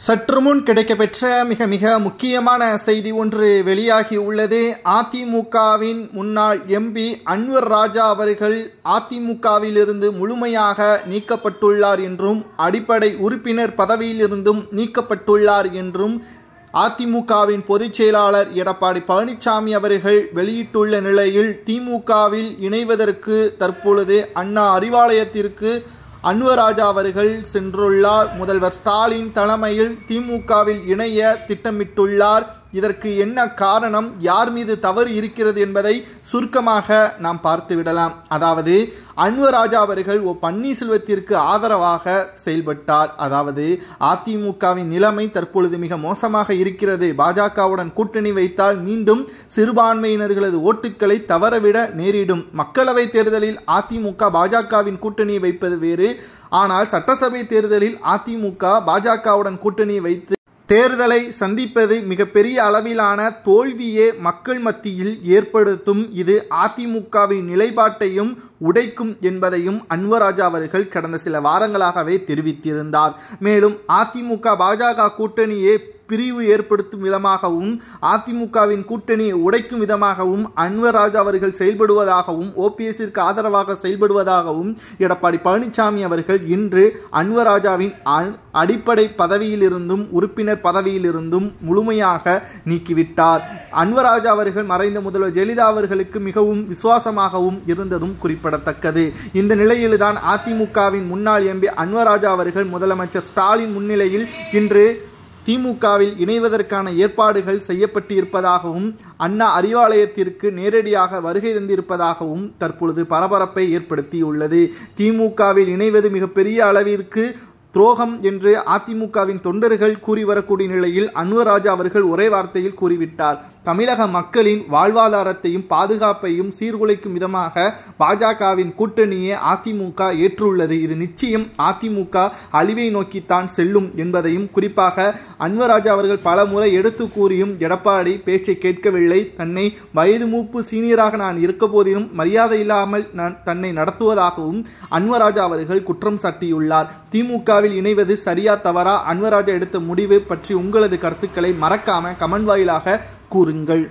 சற்று முன் கிடைக்கப்பெற்ற மிக முக்கியமான செய்தி ஒன்று வெளியாகி உள்ளது. அதிமுகவின் முன்னாள் எம்பி அன்வர் ராஜா அவர்கள் அதிமுகவிலிருந்து முழுமையாக நீக்கப்பட்டுள்ளார் என்றும் அடிப்படை உறுப்பினர் பதவியிலிருந்தும் நீக்கப்பட்டுள்ளார் என்றும் அதிமுகவின் பொதுச் செயலாளர் எடப்பாடி பழனிசாமி அவர்கள் வெளியிட்டுள்ள நிலையில் திமுகவில் இணைவதற்கு தற்பொழுது அண்ணா அறிவாலயத்திற்கு அன்வர் ராஜா அவர்கள் சென்றுள்ளார். முதல்வர் ஸ்டாலின் தலைமையில் திமுகவில் இணைய திட்டமிட்டுள்ளார். இதற்கு என்ன காரணம், யார் மீது தவறு இருக்கிறது என்பதை சுருக்கமாக நாம் பார்த்துவிடலாம். அதாவது அன்வர் ராஜா அவர்கள் பன்னீர்செல்வத்திற்கு ஆதரவாக செயல்பட்டார். அதாவது அதிமுகவின் நிலைமை தற்பொழுது மிக மோசமாக இருக்கிறது. பாஜகவுடன் கூட்டணி வைத்தால் மீண்டும் சிறுபான்மையினர்களது ஓட்டுக்களை தவறவிட நேரிடும். மக்களவை தேர்தலில் அதிமுக பாஜகவின் கூட்டணியை வைப்பது வேறு. ஆனால் சட்டசபை தேர்தலில் அதிமுக பாஜகவுடன் கூட்டணியை வைத்து தேர்தலை சந்திப்பது மிகப்பெரிய அளவிலான தோல்வியே மக்கள் மத்தியில் ஏற்படுத்தும். இது அதிமுகவின் நிலைப்பாட்டையும் உடைக்கும் என்பதையும் அன்வர் ராஜா அவர்கள் கடந்த சில வாரங்களாகவே தெரிவித்திருந்தார். மேலும் அதிமுக பாஜக கூட்டணியே பிரிவு ஏற்படுத்தும் விதமாகவும் அதிமுகவின் கூட்டணியை உடைக்கும் விதமாகவும் அன்வர் ராஜா அவர்கள் செயல்படுவதாகவும் ஓபிஎஸ்ஸிற்கு ஆதரவாக செயல்படுவதாகவும் எடப்பாடி பழனிசாமி அவர்கள் இன்று அன்வர் ராஜாவின் அடிப்படை பதவியிலிருந்தும் உறுப்பினர் பதவியிலிருந்தும் முழுமையாக நீக்கிவிட்டார். அன்வர் ராஜா அவர்கள் மறைந்த முதல்வர் ஜெயலலிதா அவர்களுக்கு மிகவும் விசுவாசமாகவும் இருந்ததும் குறிப்பிடத்தக்கது. இந்த நிலையில்தான் அதிமுகவின் முன்னாள் எம்பி அன்வர் ராஜா அவர்கள் முதலமைச்சர் ஸ்டாலின் முன்னிலையில் இன்று திமுகவில் இணைவதற்கான ஏற்பாடுகள் செய்யப்பட்டு இருப்பதாகவும் அண்ணா அறிவாலயத்திற்கு நேரடியாக வருகை தந்திருப்பதாகவும் தற்பொழுது பரபரப்பை ஏற்படுத்தியுள்ளது. திமுகவில் இணைவது மிகப்பெரிய அளவிற்கு துரோகம் என்று அதிமுகவின் தொண்டர்கள் கூறி வரக்கூடிய நிலையில் அன்வர் ராஜா அவர்கள் ஒரே வார்த்தையில் கூறிவிட்டார். தமிழக மக்களின் வாழ்வாதாரத்தையும் பாதுகாப்பையும் சீர்குலைக்கும் விதமாக பாஜகவின் கூட்டணியை அதிமுக ஏற்றுள்ளது. இது நிச்சயம் அதிமுக அழிவை நோக்கித்தான் செல்லும் என்பதையும் குறிப்பாக அன்வர் ராஜா அவர்கள் பல முறை எடுத்து கூறியும் எடப்பாடி பேச்சை கேட்கவில்லை. தன்னை வயது மூப்பு சீனியராக நான் இருக்க போதிலும் மரியாதை இல்லாமல் தன்னை நடத்துவதாகவும் அன்வர் ராஜா அவர்கள் குற்றம் சாட்டியுள்ளார். திமுக இணைவது சரியா தவறா, அன்வர் ராஜா எடுத்த முடிவு பற்றி உங்களது கருத்துக்களை மறக்காம கமெண்ட் வாயிலாக கூறுங்கள்.